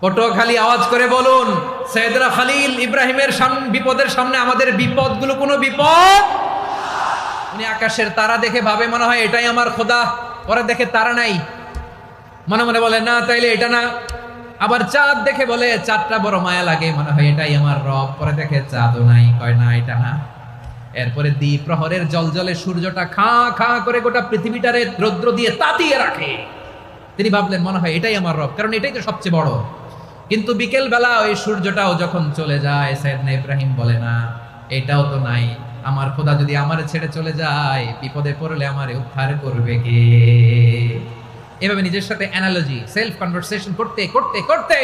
পটুয়াখালী আওয়াজ করে বলুন, সৈয়দনা খলিল ইব্রাহিমের বিপদের সামনে আমাদের বিপদগুলো কোনো বিপদ। উনি আকাশের তারা দেখে ভাবে মনে হয় এটাই আমার খোদা, পরে দেখে তারা নাই, মনে মনে বলে না তাইলে এটা না। আবার চাঁদ দেখে বলে চাঁদটা বড় মায়া লাগে, মনে হয় এটাই আমার রব, পরে দেখে চাঁদও নাই, কয় না এটা না। এরপরে দ্বীপ প্রহরের জলজলে সূর্যটা খা খা করে গোটা পৃথিবীটারে রৌদ্র দিয়ে তাতিয়ে রাখে। তিনি ভাবলেন মনে হয় এটাই আমার রব, কারণ এটাই তো সবচেয়ে বড়। কিন্তু বিকেল বেলা ওই সূর্যটাও যখন চলে যায়, সাইয়েদনা ইব্রাহিম বলে না এটাও তো নাই, আমার খোদা যদি আমারে ছেড়ে চলে যায়, বিপদে পড়লে আমারে উদ্ধার করবে কে? এভাবে নিজের সাথে অ্যানালজি, সেলফ কনভারসেশন করতে করতে করতে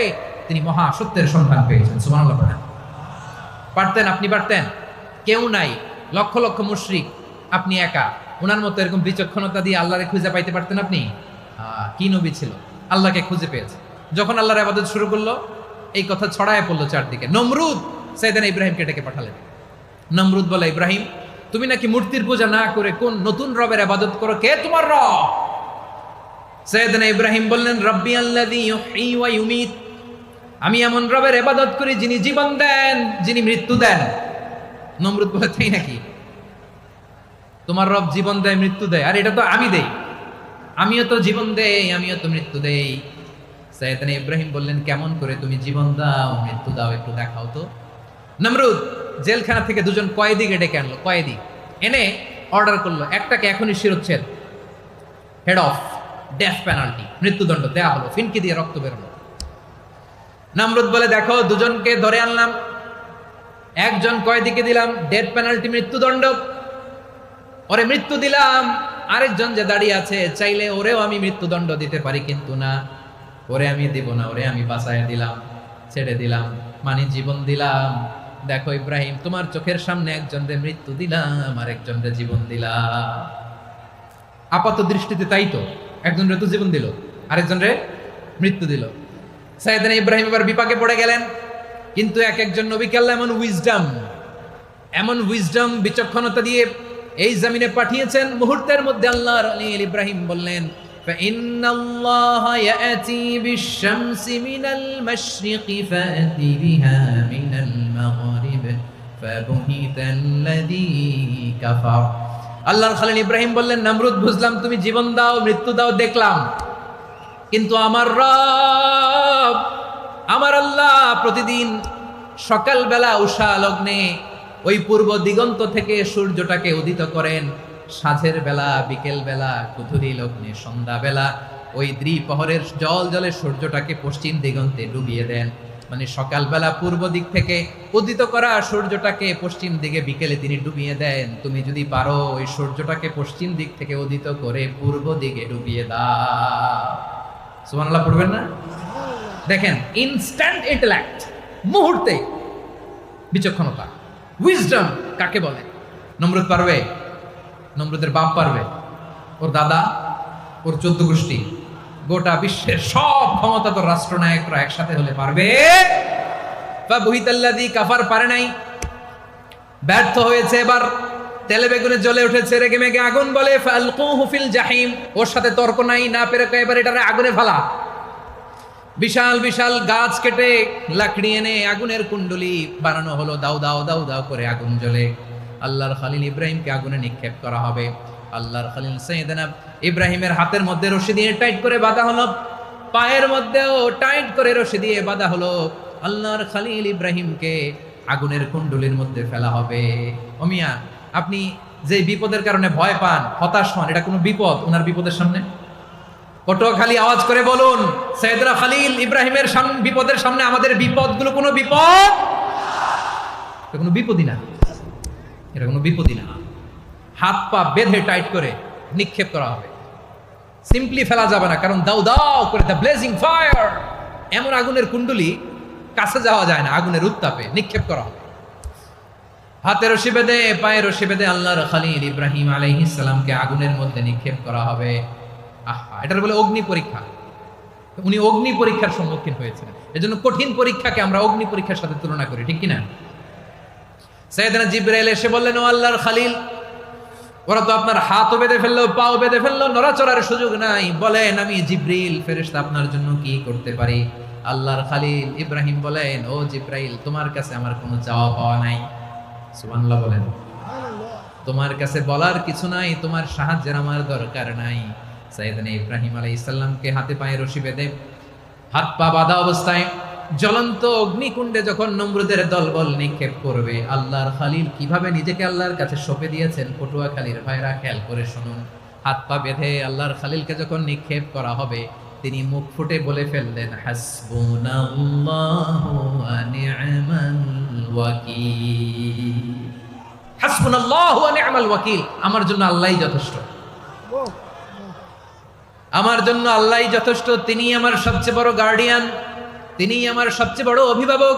তিনি মহা সত্যের সন্ধান পেয়েছেন। সুবহানাল্লাহ পড়েন। পারতেন, আপনি পারতেন? কেউ নাই, লক্ষ লক্ষ মুশরিক, আপনি একা। ওনার মতো এরকম বিচক্ষণতা দিয়ে আল্লাহরে খুঁজে পাইতে পারতেন আপনি? কি নবী ছিল, আল্লাহকে খুঁজে পেয়েছে। যখন আল্লাহর ইবাদত শুরু করলো, এই কথা ছড়ায় পড়লো চারদিকে। নমরুদ সাইয়েদনা ইব্রাহিমকে ডেকে পাঠালেন। নমরুদ বলে, ইব্রাহিম তুমি নাকি মূর্তির পূজা না করে কোন নতুন রবের ইবাদত করো, কে তোমার রব? সাইয়েদনা ইব্রাহিম বললেন, রব্বি আল্লাযী ইউহয়ী ওয়া ইউমীত, আমি এমন রবের ইবাদত করি যিনি জীবন দেন, যিনি মৃত্যু দেন। নমরুদ বলে, তাই নাকি? তোমার রব জীবন দেয় মৃত্যু দেয়, আর এটা তো আমি দেই, আমিও তো জীবন দেই, আমিও তো মৃত্যু দেই। সাইয়েদনা ইব্রাহিম বললেন, কেমন করে তুমি জীবন দাও মৃত্যু দাও, একটু দেখাও তো। নমরুদ জেলখানা থেকে দুজন কয়েদিকে ডেকে আনলো, কয়েদি এনে অর্ডার করলো, একটাকে এখনই শিরোচ্ছেদ, হেড অফ, ডেথ পেনাল্টি, মৃত্যুদণ্ড দেয়া হলো, ফিনকি দিয়ে রক্ত বেরোলো। নমরুদ বলে, দেখো দুজনকে ধরে আনলাম, একজন কয়েদিকে দিলাম ডেথ পেনাল্টি, মৃত্যুদণ্ড, ওরে মৃত্যু দিলাম। আরেকজন যে দাঁড়িয়ে আছে, চাইলে ওরেও আমি মৃত্যুদণ্ড দিতে পারি, কিন্তু না, ওরে আমি দিব না, ওরে আমি বাঁচায় দিলাম, ছেড়ে দিলাম, মানে জীবন দিলাম। দেখো ইব্রাহিম, তোমার চোখের সামনে একজনরে মৃত্যু দিলাম, আর একজনরে জীবন দিলাম। আপাত দৃষ্টিতে তাই তো, একজনরে তো জীবন দিল, আরেকজনরে মৃত্যু দিল। সাইয়েদনা ইব্রাহিম এবার বিপাকে পড়ে গেলেন। কিন্তু এক একজন নবীকে আল্লাহ এমন উইজডম বিচক্ষণতা দিয়ে এই জমিনে পাঠিয়েছেন, মুহূর্তের মধ্যে আল্লাহর খলিল ইব্রাহিম বললেন, ফাইন্নাল্লাহা ইয়াতি বিশ-শামসি মিনাল মাশরিকি ফাতি বিহা মিনাল মাগরিব ফাবুহিতাল্লাযী কাফার। আল্লাহর খলিল ইব্রাহিম বললেন, নমরুদ বুঝলাম তুমি জীবন দাও মৃত্যু দাও দেখলাম, কিন্তু আমার রব, আমার আল্লাহ প্রতিদিন সকালবেলা উষা লগ্নে ওই পূর্ব দিগন্ত থেকে সূর্যটাকে উদিত করেন, সাঁঝের বেলা, বিকেল বেলা, কুথুরি লগ্নে, সন্ধ্যা বেলা ওই দ্বিপ্রহরের জলে সূর্যটাকে পশ্চিম দিগন্তে ডুবিয়ে দেন। মানে সকালবেলা পূর্ব দিক থেকে উদিত করা সূর্যটাকে পশ্চিম দিকে বিকেলে তিনি ডুবিয়ে দেন। তুমি যদি পারো ওই সূর্যটাকে পশ্চিম দিক থেকে উদিত করে পূর্ব দিকে ডুবিয়ে দাও। সুবহানাল্লাহ পড়বেন না? দেখেন, ইনস্ট্যান্ট ইন্টেলেক্ট, মুহূর্তে বিচক্ষণতা, উইজডম কাকে বলে? নমরুদ পারবে? নমরুদের বাপ পারবে, ওর দাদা, ওর 14 গোষ্ঠী, গোটা বিশ্বের সব ক্ষমতাধর রাষ্ট্রনায়করা একসাথে হলে পারবে? ফাবুহিতাল্লাযী কাফার পারে নাই, ব্যর্থ হয়েছে। এবার তেলে বেগুনে জ্বলে উঠেছে, রেগে মেগে আগুন বলে, ফালকুহু ফিল জাহিম, ওর সাথে তর্ক নাই, না পেরে এবার এটারে আগুনে ফেলা। বিশাল বিশাল গাছ কেটে লাকড়ি এনে আগুনের কুণ্ডলি বানানো হলো, দাও দাও দাও দাও করে আগুন জ্বলে। আল্লাহর খলিল ইব্রাহিমকে আগুনে নিক্ষেপ করা হবে। আল্লাহর খলিল সাইয়েদনা ইব্রাহিমের হাতের মধ্যে রশি দিয়ে টাইট করে বাঁধা হলো, পায়ের মধ্যেও টাইট করে রশি দিয়ে বাঁধা হলো। আল্লাহর খলিল ইব্রাহিমকে আগুনের কুণ্ডলির মধ্যে ফেলা হবে। ও মিয়া, আপনি যে বিপদের কারণে ভয় পান, হতাশ হন, এটা কোনো বিপদ ওনার বিপদের সামনে? পটুয়াখালী আওয়াজ করে বলুন, সৈয়দনা খলিল ইব্রাহিমের বিপদের সামনে আমাদের বিপদগুলো কোনো বিপদ? এটা কোনো বিপদই না, এটা কোনো বিপদই না। হাত পা বেঁধে টাইট করে নিক্ষেপ করা হবে, সিম্পলি ফেলা যাবে না, কারণ দাও দাও করে দ্য ব্লেজিং ফায়ার, এমন আগুনের কুণ্ডলি, কাছে যাওয়া যায় না, আগুনের উত্তাপে নিক্ষেপ করা হবে। হাতে রশি বেঁধে, পায়ে রশি বেঁধে আল্লাহর খলিল ইব্রাহিম আলাইহিস সালামকে আগুনের মধ্যে নিক্ষেপ করা হবে। এটার বলে অগ্নি পরীক্ষা। উনি অগ্নি পরীক্ষার সম্মুখীন হয়েছিলেন, এজন্য কঠিন পরীক্ষাকে আমরা অগ্নি পরীক্ষার সাথে তুলনা করি, ঠিক কিনা? সাইয়েদনা জিবরাইল এসে বললেন, ও আল্লাহর খলিল, ওরা তো আপনার হাতও বেঁধে ফেললো, পাও বেঁধে ফেললো, নড়াচড়ার সুযোগ নাই, বলেন আমি জিবরিল ফেরেশতা আপনার জন্য কি করতে পারি? আল্লাহর খালিল ইব্রাহিম বলেন, ও জিব্রাইল, তোমার কাছে আমার কোনো চাওয়া পাওয়া নাই। সুবহানাল্লাহ বলেন। তোমার কাছে বলার কিছু নাই, তোমার সাহায্যের আমার দরকার নাই। সাইয়েদনা ইব্রাহিম আলাইহিস সালামকে হাতে পায়ে রশি বেঁধে, হাত পা বাঁধা অবস্থায় জ্বলন্ত অগ্নিকুণ্ডে যখন নমরুদের দলবল নিক্ষেপ করবে, আল্লাহর খালিল কিভাবে নিজেকে আল্লাহর কাছে সঁপে দিয়েছেন, পটুয়াখালীর ভাইরা খেয়াল করে শুনুন। হাত পা বেঁধে আল্লাহর খালিলকে যখন নিক্ষেপ করা হবে, তিনি মুখ ফুটে বলে ফেললেন, হাসবুনাল্লাহু ওয়া নি'মাল ওয়াকিল। হাসবুনাল্লাহু ওয়া নি'মাল ওয়াকিল, আমার জন্য আল্লাহই যথেষ্ট, আমার জন্য আল্লাহই যথেষ্ট। তিনি আমার সবচেয়ে বড় গার্ডিয়ান, তিনি আমার সবচেয়ে বড় অভিভাবক।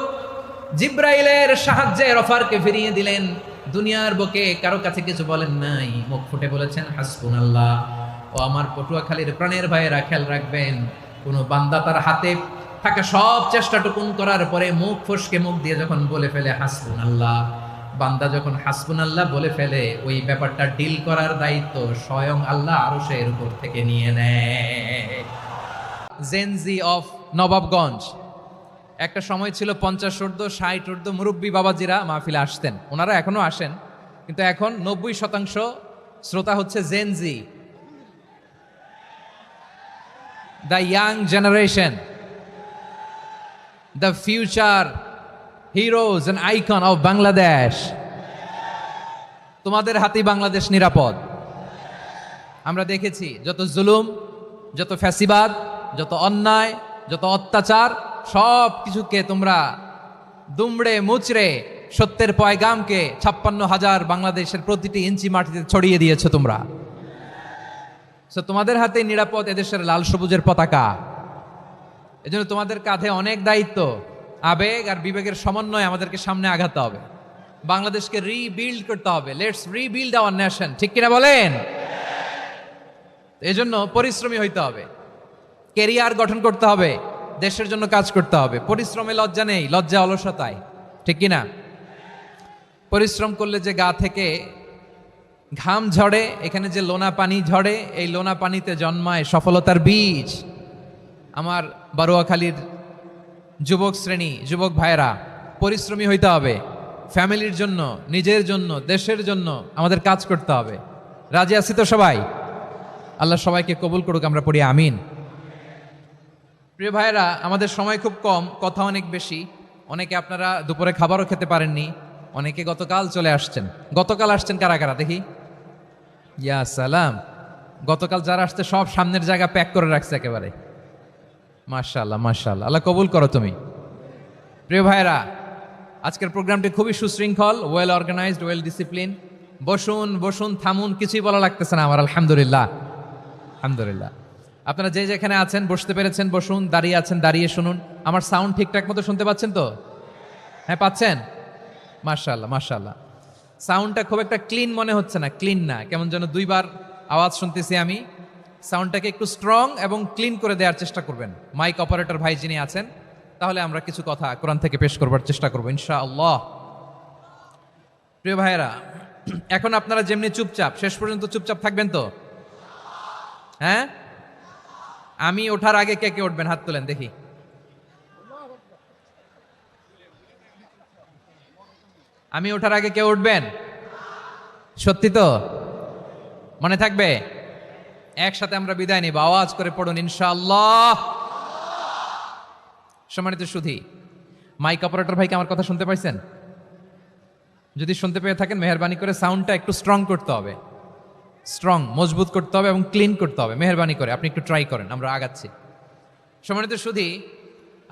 জিব্রাইলের সাহায্যে অফারকে ফিরিয়ে দিলেন। দুনিয়ার বুকে কারো কাছে কিছু বলেন নাই, মুখ ফুটে বলেছেন হাসবুনাল্লাহ। ও আমার পটুয়াখালীর প্রাণের ভাইয়েরা, খেয়াল রাখবেন, কোন বান্দা তার হাতে থাকা সব চেষ্টাটুকুন করার পরে মুখ ফসকে মুখ দিয়ে যখন বলে ফেলে হাসবুনাল্লাহ, বান্দা যখন হাসবুনাল্লাহ বলে ফেলে, ওই ব্যাপারটা ডিল করার দায়িত্ব স্বয়ং আল্লাহ আরশের উপর থেকে নিয়ে নেয়। জেনজি অফ নবাবগঞ্জ, একটা সময় ছিল 50 ঊর্ধ্ব 60 ঊর্ধ্ব মুরব্বী বাবাজিরা মাহফিলে আসতেন, ওনারা এখনো আসেন, কিন্তু এখন 90% শ্রোতা হচ্ছে Gen Z, the young generation, the future heroes and icon of Bangladesh. তোমাদের হাতেই বাংলাদেশ নিরাপদ। আমরা দেখেছি যত জুলুম, যত ফ্যাসিবাদ, যত অন্যায়, যত অত্যাচার, সব কিছুকে তোমরা দুমড়ে মুচড়ে সত্যের পয়গামকে 56,000 বাংলাদেশের প্রতিটি ইঞ্চি মাটিতে ছড়িয়ে দিয়েছো তোমরা। সো তোমাদের হাতে নিরাপদ এদেশের লাল সবুজের পতাকা। এজন্য তোমাদের কাঁধে অনেক দায়িত্ব। আবেগ আর বিবেকের সমন্বয়ে আমাদেরকে সামনে আগাতে হবে, বাংলাদেশকে রিবিল্ড করতে হবে। লেটস রিবিল্ড আওয়ার নেশন, ঠিক কিনা বলেন? এজন্য পরিশ্রমী হইতে হবে, কেরিয়ার গঠন করতে হবে, দেশের জন্য কাজ করতে হবে। পরিশ্রমে লজ্জা নেই, লজ্জা অলসতায়, ঠিক কিনা? পরিশ্রম করলে যে গা থেকে ঘাম ঝরে, এখানে যে লোনা পানি ঝরে, এই লোনা পানিতে জন্মায় সফলতার বীজ। আমার বারুয়াখালীর যুবক শ্রেণী, যুবক ভাইয়েরা, পরিশ্রমী হইতে হবে। ফ্যামিলির জন্য, নিজের জন্য, দেশের জন্য আমাদের কাজ করতে হবে। রাজি আছি তো সবাই? আল্লাহ সবাইকে কবুল করুক, আমরা পড়ি আমিন। প্রিয় ভাইয়েরা, আমাদের সময় খুব কম, কথা অনেক বেশি। অনেকে আপনারা দুপুরে খাবারও খেতে পারেননি, অনেকে গতকাল চলে আসছেন। গতকাল আসছেন কারা কারা দেখি? ইয়া সালাম। গতকাল যারা আসছে সব সামনের জায়গা প্যাক করে রাখছে একেবারে। মাশাআল্লাহ, মাশাআল্লাহ, আল্লাহ কবুল করো তুমি। প্রিয় ভাইয়েরা, আজকের প্রোগ্রামটি খুবই সুশৃঙ্খল, ওয়েল অর্গানাইজড, ওয়েল ডিসিপ্লিন। বসুন বসুন, থামুন, কিছুই বলা লাগতেছে না আমার। আলহামদুলিল্লাহ, আলহামদুলিল্লাহ। আপনারা যে যেখানে আছেন, বসতে পেরেছেন বসুন, দাঁড়িয়ে আছেন দাঁড়িয়ে শুনুন। আমার সাউন্ড ঠিকঠাক মতো শুনতে পাচ্ছেন তো? হ্যাঁ, পাচ্ছেন? মাশাআল্লাহ, মাশাআল্লাহ। সাউন্ডটা খুব একটা ক্লিন মনে হচ্ছে না, ক্লিন না, কেমন যেন দুইবার আওয়াজ শুনতেছি আমি। সাউন্ডটাকে একটু স্ট্রং এবং ক্লিন করে দেওয়ার চেষ্টা করবেন মাইক অপারেটর ভাই যিনি আছেন, তাহলে আমরা কিছু কথা কোরআন থেকে পেশ করবার চেষ্টা করবো ইনশাআল্লাহ। প্রিয় ভাইয়েরা, এখন আপনারা যেমনি চুপচাপ, শেষ পর্যন্ত চুপচাপ থাকবেন তো? হ্যাঁ, আমি ওঠার আগে কে কে উঠবেন? হাত তোলেন দেখি। আমি ওঠার আগে কে উঠবেন? সত্যি তো? মনে থাকবে? একসাথে আমরা বিদায় নিব, আওয়াজ করে পড়ুন ইনশাআল্লাহ। সম্মানিত সুধী, মাইক অপারেটর ভাইকে আমার কথা শুনতে পাইছেন? যদি শুনতে পেয়ে থাকেন, মেহরবানি করে সাউন্ডটা একটু স্ট্রং করতে হবে, স্ট্রং, মজবুত করতে হবে এবং ক্লিন করতে হবে। মেহরবানি করে আপনি একটু ট্রাই করেন, আমরা আগাচ্ছি। সম্মানিত সুধী,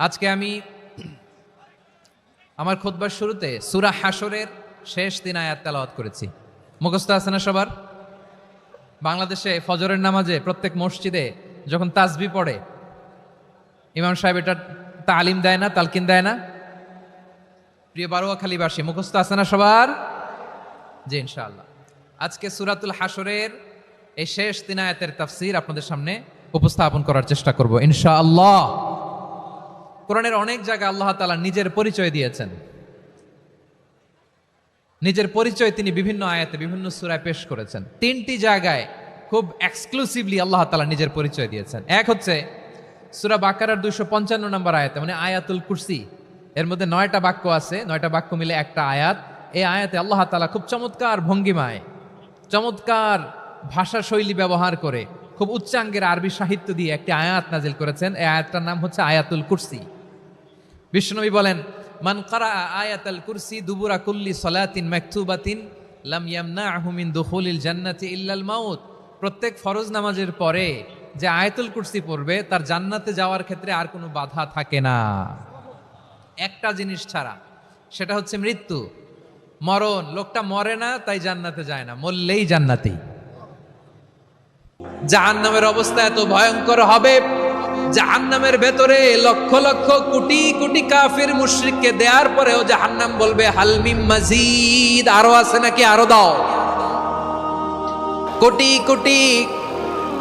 আজকে আমি আমার খুতবার শুরুতে সূরা হাশরের শেষ 3 আয়াত তেলাওয়াত করেছি। মুখস্থ আছে না সবার? বাংলাদেশে ফজরের নামাজে প্রত্যেক মসজিদে যখন তাসবিহ পড়ে, ইমাম সাহেব এটা তালিম দেয় না, তালকিন দেয় না? প্রিয় বারুয়াখালীবাসী, মুখস্থ আছে না সবার? জি, ইনশাআল্লাহ। আজকে সূরাতুল হাশরের এই শেষ 3 আয়াতের তাফসীর আপনাদের সামনে উপস্থাপন করার চেষ্টা করব ইনশাআল্লাহ। কোরআনের অনেক জায়গায় আল্লাহ তাআলা নিজের পরিচয় দিয়েছেন। নিজের পরিচয় তিনি বিভিন্ন আয়াতে, বিভিন্ন সূরায় পেশ করেছেন। 3টি জায়গায় খুব এক্সক্লুসিভলি আল্লাহ তাআলা নিজের পরিচয় দিয়েছেন। এক হচ্ছে সূরা বাকারার 255 নম্বর আয়াতে, মানে আয়াতুল কুরসি, এর মধ্যে 9টা বাক্য আছে, 9টা বাক্য মিলে একটা আয়াত। এই আয়াতে আল্লাহ তাআলা খুব চমৎকার ভঙ্গিমায়, চমৎকার ভাষা শৈলী ব্যবহার করে, খুব উচ্চাঙ্গের আরবি সাহিত্য দিয়ে একটি আয়াত নাজিল করেছেন। এই আয়াতটার নাম হচ্ছে আয়াতুল কুরসি। বিশ্বনবী বলেন, মান কারা আয়াতুল কুরসি দুবুরা কুল্লি সালাতিন মাকতুবাতিন লাম ইয়ামনাহু মিন দুখুলিল জান্নাতি ইল্লাল মাউত। প্রত্যেক ফরজ নামাজের পরে যে আয়াতুল কুরসি পড়বে তার জান্নাতে যাওয়ার ক্ষেত্রে আর কোনো বাধা থাকে না, একটা জিনিস ছাড়া, সেটা হচ্ছে মৃত্যু, মরণ। লোকটা মরে না তাই জান্নাতে যায় না, মরলেই জান্নাতি। জাহান্নামের অবস্থা এত ভয়ঙ্কর হবে, জাহান্নামের ভেতরে লক্ষ লক্ষ কোটি কোটি কাফির মুশরিককে দেওয়ার পরেও জাহান্নাম বলবে হাল মিন মাজিদ, আরো আছে নাকি, আরো দাও। কোটি কোটি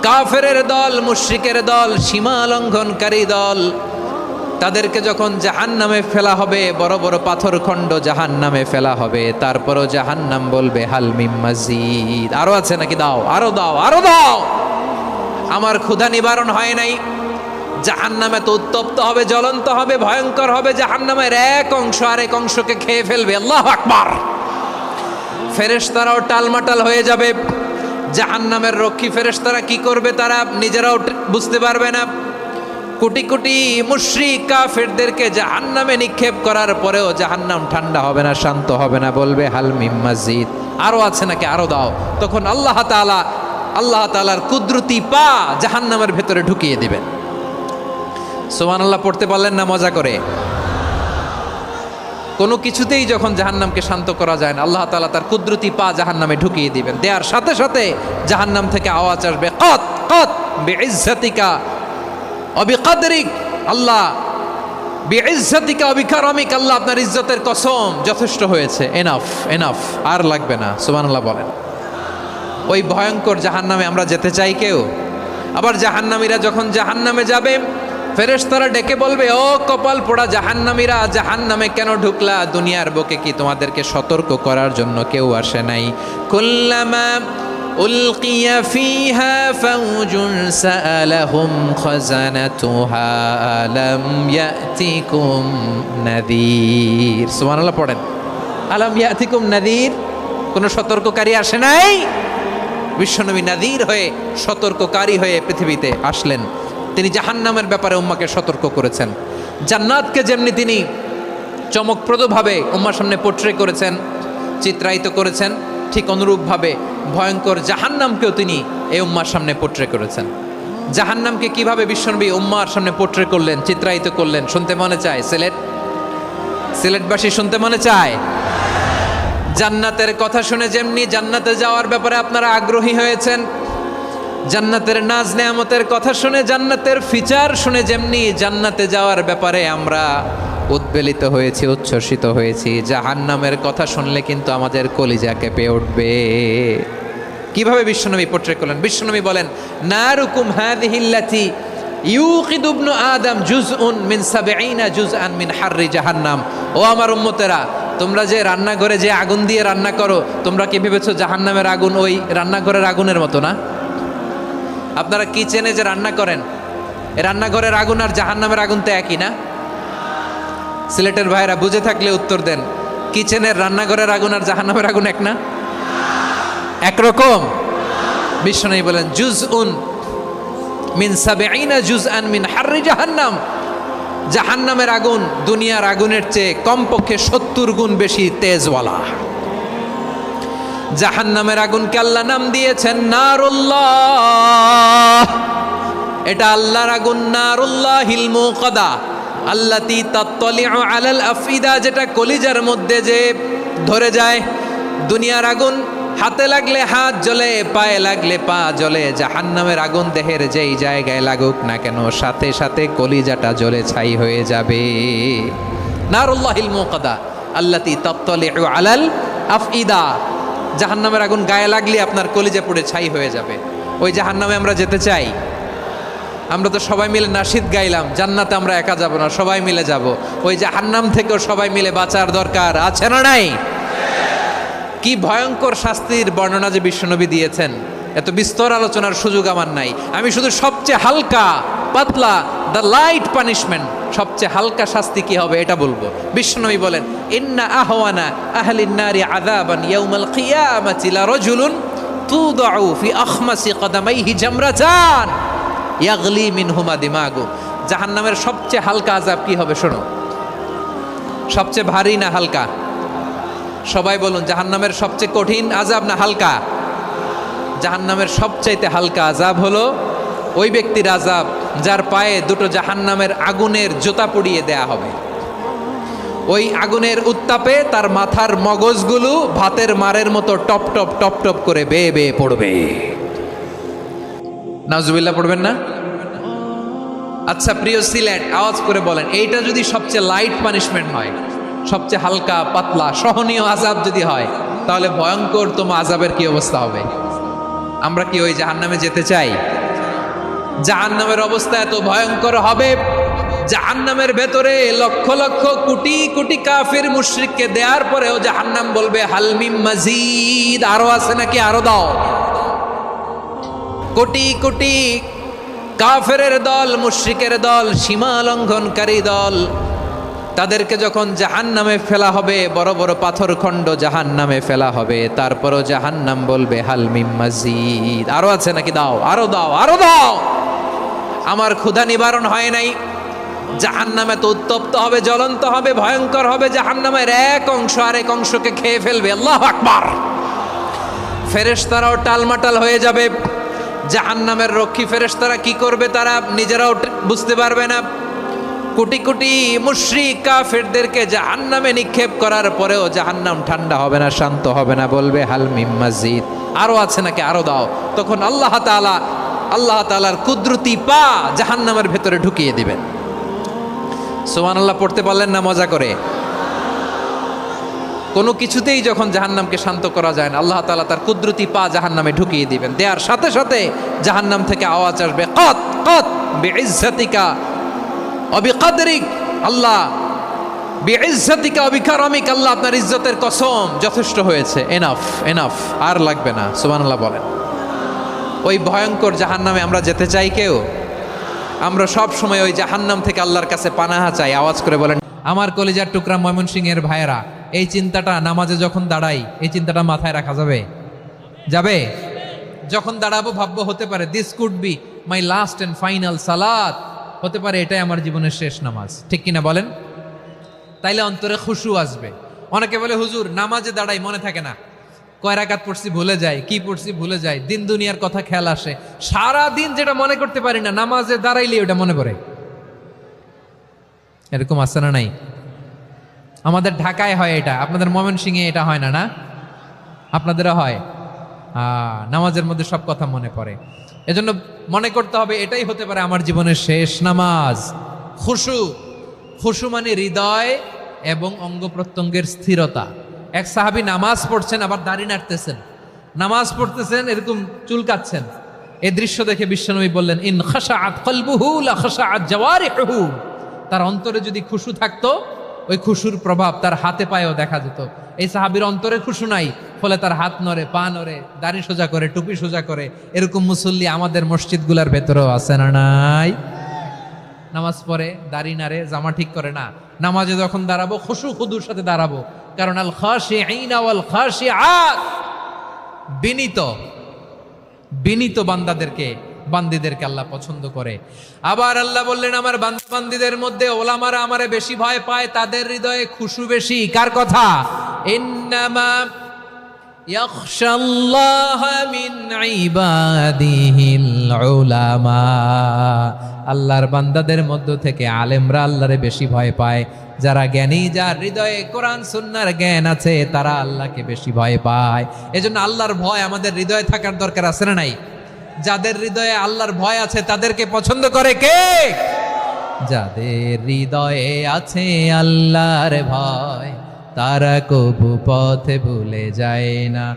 কাফেরের দল, মুশরিকের দল, সীমা লঙ্ঘনকারী দল, তাদেরকে যখন জাহান্নামে ফেলা হবে, বড় বড় পাথর খণ্ড জাহান্নামে ফেলা হবে, তারপরও জাহান্নাম বলবে হাল মিন মাজিদ, আরো আছে নাকি, দাও, আরো দাও, আরো দাও। আমার ক্ষুধা নিবারণ হয় নাই। জাহান্নামে তো উত্তপ্ত হবে, জ্বলন্ত হবে, ভয়ঙ্কর হবে। জাহান্নামের এক অংশ আরেক অংশকে খেয়ে ফেলবে। আল্লাহু আকবার। ফেরেশতারাও টালমাটাল হয়ে যাবে। জাহান্নামের রক্ষী ফেরেশতারা কি করবে তারা নিজেরাও বুঝতে পারবে না। কোটি কোটি মুশরিক কাফেরদেরকে জাহান্নামে নিক্ষেপ করার পরেও জাহান্নাম ঠান্ডা হবে না, শান্ত হবে না, বলবে হাল মিন মাজিদ, আরো আছে নাকি, আরো দাও। তখন আল্লাহ তাআলার কুদরতি পা জাহান্নামের ভেতরে ঢুকিয়ে দিবেন। সুবহানাল্লাহ পড়তে পারলেন না মজা করে? কোনো কিছুতেই যখন জাহান্নামকে শান্ত করা যায় না, আল্লাহ তাআলা তার কুদরতি পা জাহান্নামে ঢুকিয়ে দিবেন। দেওয়ার সাথে সাথে জাহান্নাম থেকে আওয়াজ আসবে, কত কত বিইজ্জাতিকা ওয়া বিকদরিক, আল্লাহ বিইজ্জাতিকা ওয়া বিকারামিক, আল্লাহ আপনার ইজ্জতের কসম, যথেষ্ট হয়েছে, এনাফ এনাফ, আর লাগবে না। সুবহানাল্লাহ বলেন। ওই ভয়ঙ্কর জাহান্নামে আমরা যেতে চাই কেউ? আবার জাহান্নামীরা যখন জাহান্নামে যাবে, ফেরেশতারা ডেকে বলবে, ও কপাল পোড়া জাহান্নামীরা, জাহান্নামে কেন ঢুকলা? দুনিয়ার বুকে কি তোমাদেরকে সতর্ক করার জন্য কেউ আসে নাই? কুল্লামা উলকিয়া ফিহা ফাউজুন সাআলাহুম খাজানাতুহা আলাম ইয়াতিকুম নাযীর। সুবহানাল্লাহ পড়েন। আলাম ইয়াতিকুম নাযীর, কোন সতর্ককারী আসে নাই? বিশ্বনবী নাযীর হয়ে, সতর্ককারী হয়ে পৃথিবীতে আসলেন। তিনি জাহান্নামের ব্যাপারে উম্মাকে সতর্ক করেছেন। জান্নাতকে যেমনি তিনি চমকপ্রদভাবে উম্মার সামনে পোট্রে করেছেন, চিত্রায়িত করেছেন, ঠিক অনুরূপভাবে ভয়ঙ্কর জাহান্নামকেও তিনি এই উম্মার সামনে পোট্রে করেছেন। জাহান্নামকে কিভাবে বিশ্বনবী উম্মার সামনে পোট্রে করলেন, চিত্রায়িত করলেন, শুনতে মনে চায়? সিলেটবাসী শুনতে মনে চায়? জান্নাতের কথা শুনে যেমনি জান্নাতে যাওয়ার ব্যাপারে আপনারা আগ্রহী হয়েছেন, জান্নাতের নাজ নেয়ামতের কথা শুনে, জান্নাতের ফিচার শুনে যেমনি জান্নাতে যাওয়ার ব্যাপারে আমরা উদ্বেলিত হয়েছি, উচ্ছ্বসিত হয়েছি, জাহান্নামের কথা শুনলে কিন্তু আমাদের কলিজা কেঁপে উঠবে। কিভাবে বিশ্বনবী পোট্রে করলেন? বিশ্বনবী বলেন, নারুকুম হাযিহিল্লাতী ইউকিদু ইবনু আদম জুজউন মিন ৭০ জুজআন মিন হাররি জাহান্নাম। ও আমার উম্মতেরা, তোমরা যে রান্নাঘরে যে আগুন দিয়ে রান্না করো, তোমরা কি ভেবেছো জাহান্নামের আগুন ওই রান্নাঘরের আগুনের মতো না? আপনারা কিচেনে যে রান্না করেন, এই রান্নাঘরের আগুন আর জাহান্নামের আগুন তো একই না? সিলেটের ভাইরা বুঝে থাকলে উত্তর দেন। কিচেনের রান্নাঘরের আগুন আর জাহান্নামের আগুন এক না? একরকম? বিশ্বনবী বলেন, জুজউন মিন ৭০ জুজআন মিন হাররি জাহান্নাম। জাহান্নামের আগুন দুনিয়ার আগুনের চেয়ে কমপক্ষে ৭০ গুণ বেশি তেজওয়ালা। জাহান্নামের আগুনকে আল্লাহ নাম দিয়েছেন নারুল্লাহ। এটা আল্লাহর আগুন, নারুল্লাহিল মুকাদা আল্লাতী তাত্তালিউ আলাল আফইদা, যেটা কলিজার মধ্যে যে ধরে যায়। দুনিয়ার আগুন হাতে লাগলে হাত জ্বলে, পায়ে লাগলে পা জ্বলে। জাহান্নামের আগুন দেহের যেই জায়গায় লাগুক না কেন, সাথে সাথে কলিজাটা জ্বলে ছাই হয়ে যাবে। নারুল্লাহিল মুকাদা আল্লাতী তাত্তালিউ আলাল আফইদা। জাহান্নামের আগুন গায়ে লাগলে আপনার কলিজা পুড়ে ছাই হয়ে যাবে। ওই জাহান্নামে আমরা যেতে চাই? আমরা তো সবাই মিলে নাশিদ গাইলাম, জান্নাতে আমরা একা যাব না, সবাই মিলে যাব। ওই জাহান্নাম থেকেও সবাই মিলে বাঁচার দরকার আছে না নাই? কি ভয়ঙ্কর শাস্তির বর্ণনা যে বিশ্বনবী দিয়েছেন, এত বিস্তর আলোচনার সুযোগ আমার নাই। আমি শুধু সবচেয়ে হালকা পাতলা, দ্য লাইট পানিশমেন্ট, সবচেয়ে হালকা শাস্তি কি হবে এটা বলবো। বিশ্বনবী বলেন, ইন্না আহওয়ানা আহলিন নারি আযাবান ইয়াউমাল কিয়ামাতি লারাজুলুন তুদাউ ফি আখমাসি কদামাইহি জামরাতান ইয়াগলি মিনহুমা দিমাগু। জাহান্নামের সবচেয়ে হালকা আযাব কি হবে শোনো। সবচেয়ে ভারী না হালকা? সবাই বলুন, জাহান্নামের সবচেয়ে কঠিন আযাব না হালকা? জাহান্নামের সবচাইতে হালকা আযাব হলো ওই ব্যক্তির আযাব যার পায়ে দুটো জাহান্নামের আগুনের জুতা পরিয়ে দেয়া হবে। ওই আগুনের উত্তাপে তার মাথার মগজগুলো ভাতের মারের মতো টপ টপ টপ টপ করে বেয়ে বেয়ে পড়বে। নাউজুবিল্লাহ পড়বেন না? আচ্ছা প্রিয় সিলেট, আওয়াজ করে বলেন, এইটা যদি সবচেয়ে লাইট পানিশমেন্ট হয়, সবচেয়ে হালকা পাতলা সহনীয় আযাব যদি হয়, তাহলে ভয়ঙ্কর তোমার আযাবের কি অবস্থা হবে? আমরা কি ওই জাহান্নামে যেতে চাই? জাহান্নামের অবস্থা এত ভয়ঙ্কর হবে, জাহান্নামের ভেতরে লক্ষ লক্ষ কোটি কোটি কাফির মুশরিককে দেওয়ার পরেও জাহান্নাম বলবে হাল মিন মাজিদ, আরো আছে নাকি, আরো দাও। কোটি কোটি কাফেরের দল, মুশরিকের দল, সীমা লঙ্ঘনকারী দল, তাদেরকে যখন জাহান্নামে ফেলা হবে, বড় বড় পাথর খণ্ড জাহান্নামে ফেলা হবে, তারপরও জাহান্নাম বলবে হাল মিন মাজিদ, আরো আছে নাকি, দাও, আরো দাও, আরো দাও। আমার ক্ষুধা নিবারণ হয় নাই। জাহান্নামে তো উত্তপ্ত হবে, জ্বলন্ত হবে, ভয়ঙ্কর হবে। জাহান্নামের এক অংশ আরেক অংশকে খেয়ে ফেলবে। আল্লাহু আকবার। ফেরেশতারাও টালমাটাল হয়ে যাবে। জাহান্নামের রক্ষী ফেরেশতারা কি করবে তারা নিজেরাও বুঝতে পারবে না। কোটি কোটি মুশরিক কাফেরদেরকে জাহান্নামে নিক্ষেপ করার পরেও জাহান্নাম ঠান্ডা হবে না, শান্ত হবে না, বলবে হাল মিন মাজিদ, আরো আছে নাকি, আরো দাও। তখন আল্লাহ তাআলার কুদরতি পা জাহান্নামের ভেতরে ঢুকিয়ে দিবেন। সুবহানাল্লাহ পড়তে পারলেন না মজা করে? কোনো কিছুতেই যখন জাহান্নামকে শান্ত করা যায় না, আল্লাহ তাআলা তার কুদরতি পা জাহান্নামে ঢুকিয়ে দিবেন। দেওয়ার সাথে সাথে জাহান্নাম থেকে আওয়াজ আসবে, কত কত বিইজ্জাতিকা ওয়া বিকদরিক, আল্লাহ বিইজ্জাতিকা ওয়া বিকারামিক, আল্লাহ আপনার ইজ্জতের কসম, যথেষ্ট হয়েছে, এনাফ এনাফ, আর লাগবে না। সুবহানাল্লাহ বলেন। ওই ভয়ঙ্কর জাহান্নামে আমরা যেতে চাই কেউ? আমরা সব সময় ওই জাহান্নাম থেকে আল্লাহর কাছে পানাহা চাই। আওয়াজ করে বলেন। আমার কলিজার টুকরা ময়মনসিংহের ভাইয়েরা, এই চিন্তাটা নামাজে যখন দাঁড়াই, এই চিন্তাটা মাথায় রাখা যাবে? যাবে? যখন দাঁড়াবো ভাববো, হতে পারে this could be my last and final সালাত, হতে পারে এটাই আমার জীবনের শেষ নামাজ, ঠিক কিনা বলেন? তাইলে অন্তরে খুশু আসবে। অনেকে বলে হুজুর নামাজে দাঁড়াই মনে থাকে না, কয় রাকাত পড়ছি ভুলে যাই, কি পড়ছি ভুলে যাই, দিন দুনিয়ার কথা খেয়াল আসে, সারা দিন যেটা মনে করতে পারি না নামাজে দাঁড়াইলে ওটা মনে পড়ে। এরকম আছে না নাই? আমাদের ঢাকায় হয় এটা, আপনাদের ময়মনসিংহে এটা হয় না? না আপনাদেরও হয়? নামাজের মধ্যে সব কথা মনে পড়ে। এজন্য মনে করতে হবে এটাই হতে পারে আমার জীবনের শেষ নামাজ। খুশু, খুশু মানে হৃদয় এবং অঙ্গ প্রত্যঙ্গের স্থিরতা। এক সাহাবী নামাজ পড়ছেন আবার দাড়ি নাড়তেছেন, নামাজ পড়তেছেন এরকম চুলকাচ্ছেন। এই দৃশ্য দেখে বিশ্বনবী বললেন, ইন খাশাআত কলবুহু লা খাশাআত জাওয়ারিহুহু, তার অন্তরে যদি খুশু থাকতো, ওই খুশুর প্রভাব তার হাতে পায়েও দেখা যেত। এই সাহাবীর অন্তরে খুশু নাই, ফলে তার হাত নড়ে, পা নড়ে, দাড়ি সোজা করে, টুপি সোজা করে। এরকম মুসল্লি আমাদের মসজিদগুলোর ভেতরেও আছে না নাই? নামাজ পড়ে, দাড়ি নাড়ে, জামা ঠিক করে না। নামাজে যখন দাঁড়াবো খুশু খুদুর সাথে দাঁড়াবো, কারণ আল খাশিঈনা ওয়াল খাশিআত, বিনীত বিনীত বান্দীদেরকে আল্লাহ পছন্দ করে। আবার আল্লাহ বললেন, আমার বান্দীদের মধ্যে ওলামারা আমারে বেশি ভয় পায়, তাদের হৃদয়ে খুশু বেশি। কার কথা? ইন্নামা ইয়াখশাল্লাহা মিন ইবাদিহিল উলামা, আল্লাহর বান্দাদের মধ্য থেকে আলেমরা আল্লাহরে বেশি ভয় পায়। যারা জ্ঞানী, যার হৃদয়ে কোরআন সুন্নাহর জ্ঞান আছে, তারা আল্লাহকে বেশি ভয় পায়। এজন্য আল্লাহর ভয় আমাদের হৃদয়ে থাকার দরকার আছে না নাই? যাদের হৃদয়ে আল্লাহর ভয় আছে তাদেরকে পছন্দ করে কে? যাদের হৃদয়ে আছে আল্লাহর ভয়, তারা কবু পথে ভুলে যায় না।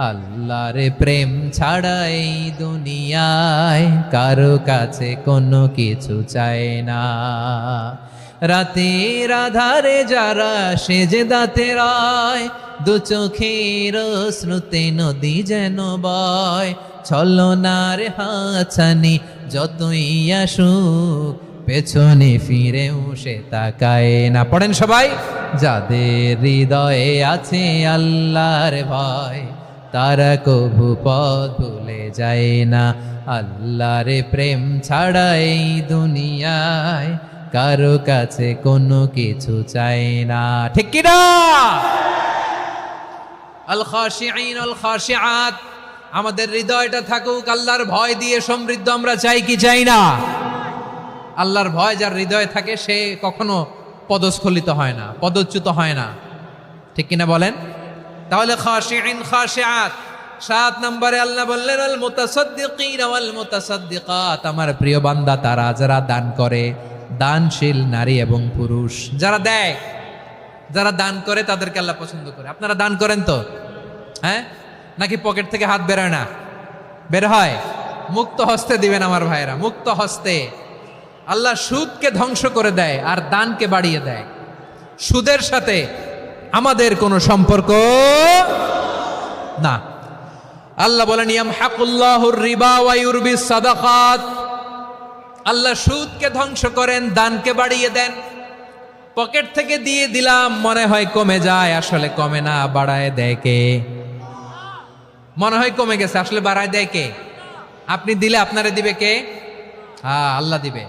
আল্লাহর প্রেম ছাড়া এই দুনিয়ায় কারো কাছে কোনো কিছু চায় না। রাতের আধারে যারা সেজদাতে রয়, দু চোখের শ্রুতে নদী যেন বয়, ছলনার হাছানি যতই আসুক পেছনে ফিরেও সে তাকায় না। পড়েন সবাই। যাদের হৃদয়ে আছে আল্লাহর ভয়, তারা কভু পথ ভুলে যায় না। আল্লাহর প্রেম ছাড়া এই দুনিয়ায় কারো কাছে কোনো কিছু চাই না। ঠিক কি না? আল খাশিঈন আল খাশিআত, আমাদের হৃদয়টা থাকুক আল্লাহর ভয় দিয়ে সমৃদ্ধ। আমরা চাই কি চাই না? আল্লাহর ভয় যার হৃদয়ে থাকে সে কখনো পদস্খলিত হয় না, পদচ্যুত হয় না। ঠিক কিনা বলেন? তাহলে খাশিঈন খাশিআত। 7 নম্বরে আল্লাহ বললেন আল মুতাসাদ্দিকিন ওয়াল মুতাসাদ্দিকাত, আমার প্রিয় বান্দা তারা যারা দান করে, দানশীল নারী এবং পুরুষ যারা দেয়, যারা দান করে তাদেরকে আল্লাহ পছন্দ করে। আপনারা দান করেন তো? হ্যাঁ, নাকি পকেট থেকে হাত বেরোয় না? বের হয়। মুক্ত হস্তে দিবেন আমার ভাইরা, মুক্ত হস্তে। আল্লাহ সুদকে ধ্বংস করে দেয় আর দানকে বাড়িয়ে দেয়। সুদের সাথে আমাদের কোনো সম্পর্ক না। আল্লাহ বলেন ইয়ামহাকুল্লাহুর রিবা ওয়া ইউরবিস সাদাকাত, আল্লাহ সুদকে ধ্বংস করেন, দানকে বাড়িয়ে দেন। পকেট থেকে দিয়ে দিলাম মনে হয় কমে যায়, আসলে কমে না, বাড়ায় দেয় কে? মনে হয় কমে গেছে, আসলে বাড়ায় দেয় কে? আপনি দিলে আপনারে দিবে কে? হ্যাঁ, আল্লাহ দিবে।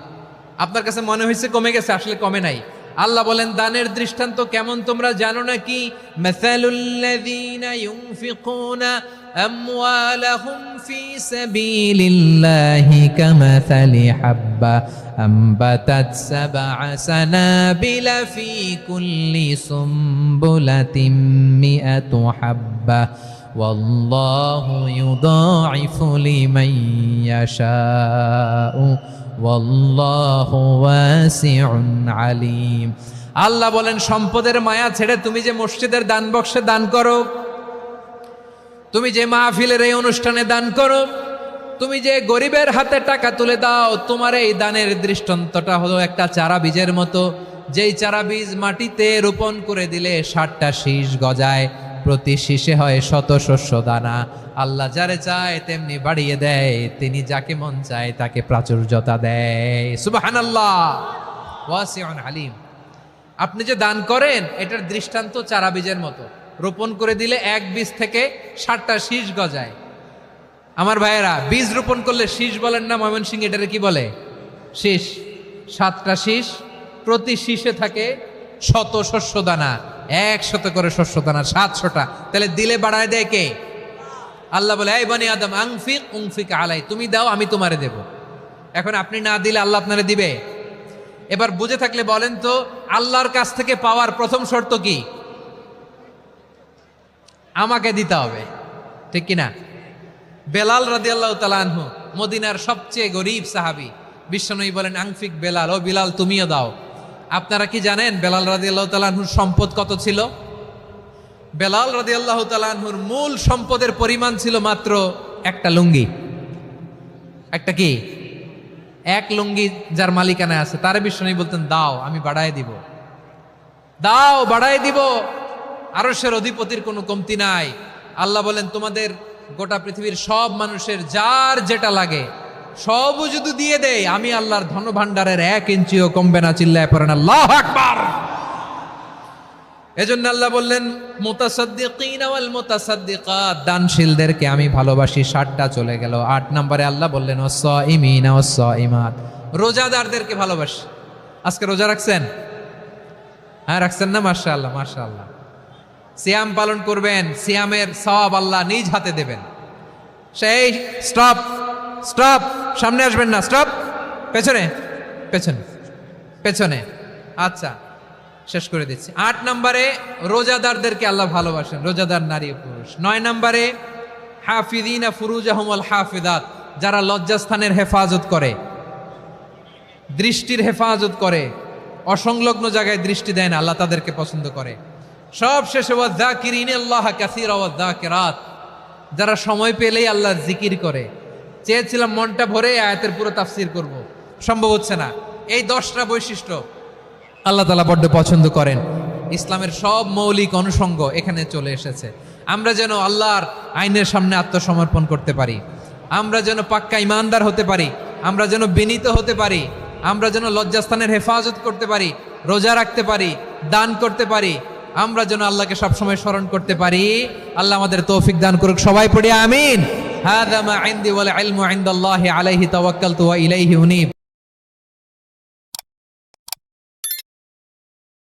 আপনার কাছে মনে হয়েছে কমে গেছে, আসলে কমে নাই। আল্লাহ বলেন দানের দৃষ্টান্ত কেমন তোমরা জানো নাকি? মাসালুল্লাযীনা ইউনফিকুনা আমওয়ালাহুম ফি সাবিলিল্লাহি কামাসালি হাব্বা আম্বাতাত সাবআ সানাবিলা ফি কুল্লি সুমবুলাতিন মিআতু হাব্বা ওয়াল্লাহু ইউদাঈফু লিমান ইয়াশাউ ওয়াল্লাহু ওয়াসিউন আলিম। আল্লাহ বলেন সম্পদের মায়া ছেড়ে তুমি যে মসজিদের দান বক্সে দান করো, তুমি যে মাহফিলের এই অনুষ্ঠানে দান করো, তুমি যে গরিবের হাতে টাকা তুলে দাও, তোমার এই দানের দৃষ্টান্তটা হলো একটা চারা বীজের মতো। যেই চারা বীজ মাটিতে রোপণ করে দিলে 60টা শীষ গজায়, প্রতি শীষে হয় 100 শস্য দানা। আল্লাহ যারে চায় তেমনি বাড়িয়ে দেয়, তিনি যাকে মন চায় তাকে প্রাচুর্যতা দেয়। সুবহানাল্লাহ, ওয়াসিউন আলিম। আপনি যে দান করেন এটার দৃষ্টান্ত চারা বীজের মতো, রোপণ করে দিলে এক বীজ থেকে 60টা শীষ গজায়। আমার ভাইয়েরা, বীজ রোপণ করলে শীষ বলেন না ময়মনসিংহ, এটারে কি বলে? শীষ। 7টা শীষ, প্রতি শীষে থাকে 100 শস্য দানা, 100 করে শস্য দানা, 700টা। তাহলে দিলে বাড়ায় দেয় কে? আল্লাহ বলে এই বনি আদম আনফিক উনফিক আলাই, তুমি দাও আমি তোমারে দেব। এখন আপনি না দিলে আল্লাহ আপনারে দিবে? এবার বুঝে থাকলে বলেন তো, আল্লাহর কাছ থেকে পাওয়ার প্রথম শর্ত কি? আমাকে দিতে হবে। ঠিক কিনা? বেলাল রাদিয়াল্লাহু তাআলা আনহু, মদিনার সবচেয়ে গরীব সাহাবী, বিশ্বনবী বলেন আনফিক বেলাল, ও বিলাল তুমিও দাও। আপনারা কি জানেন বেলাল রাদিয়াল্লাহু তাআলা আনহুর সম্পদ কত ছিল? বেলাল রাদিয়াল্লাহু তাআলা আনহুর মূল সম্পদের পরিমাণ ছিল মাত্র একটা লুঙ্গি। একটা কি? এক লুঙ্গি যার মালিকানায় আছে, তারে বিশ্বনবী বলতেন দাও আমি বাড়ায় দিব, দাও বাড়ায় দিব। আরশের অধিপতির কোনো কমতি নাই। আল্লাহ বলেন তোমাদের গোটা পৃথিবীর সব মানুষের যার যেটা লাগে সবও যদি দিয়ে দেয়, আমি আল্লাহর ধনভাণ্ডারের 1 ইঞ্চিও কমবে না। চিল্লায় পড়েন আল্লাহু আকবার। এজন্য আল্লাহ বললেন মুতাসাদ্দিকিন ওয়াল মুতাসাদ্দিকাত, দানশীলদেরকে আমি ভালোবাসি। 60টা চলে গেল। 8 নম্বরে আল্লাহ বললেন ওয়াস-সাইমিন ওয়াস-সাইমাত, রোজাদারদেরকে ভালোবাসি। আজকে রোজা রাখছেন? হ্যাঁ রাখছেন না? মাশাআল্লাহ মাশাআল্লাহ। সিয়াম পালন করবেন, সিয়ামের সওয়াব আল্লাহ নিজ হাতে দেবেন। সেই স্টপ স্টপ, সামনে আসবেন না, স্টপ, পেছনে পেছনে পেছনে। আচ্ছা শেষ করে দিচ্ছি। 8 নম্বরে রোজাদারদেরকে আল্লাহ ভালোবাসেন, রোজাদার নারী ও পুরুষ। 9 নম্বরে হাফিযিনা ফুরুজাহুম ওয়াল হাফিযাত, যারা লজ্জাস্থানের হেফাজত করে, দৃষ্টির হেফাজত করে, অসংলগ্ন জায়গায় দৃষ্টি দেয় না, আল্লাহ তাদেরকে পছন্দ করে। সব শেষে ওয়াযাকিরিনাল্লাহ কাসীরা ওয়াযাকিরাত, যারা সময় পেলেই আল্লাহর জিকির করে। চেয়েছিলাম মনটা ভরে আয়াতের পুরো তাফসীর করব, সম্ভব হচ্ছে না। এই 10টা বৈশিষ্ট্য আল্লাহ তাআলা বড্ড পছন্দ করেন। ইসলামের সব মৌলিক অনুষঙ্গ এখানে চলে এসেছে। আমরা যেন আল্লাহর আইনের সামনে আত্মসমর্পণ করতে পারি, আমরা যেন পাক্কা ইমানদার হতে পারি, আমরা যেন বিনীত হতে পারি, আমরা যেন লজ্জাস্থানের হেফাজত করতে পারি, রোজা রাখতে পারি, দান করতে পারি, আমরা যেন আল্লাহকে সবসময় স্মরণ করতে পারি। আল্লাহ আমাদের তৌফিক দান করুক। সবাই পড়ি আমিন। হাযা মা ইনদি ওয়াল ইলমু ইনদাল্লাহি আলাইহি তাওয়াক্কালতু ওয়া ইলাইহি উনীব।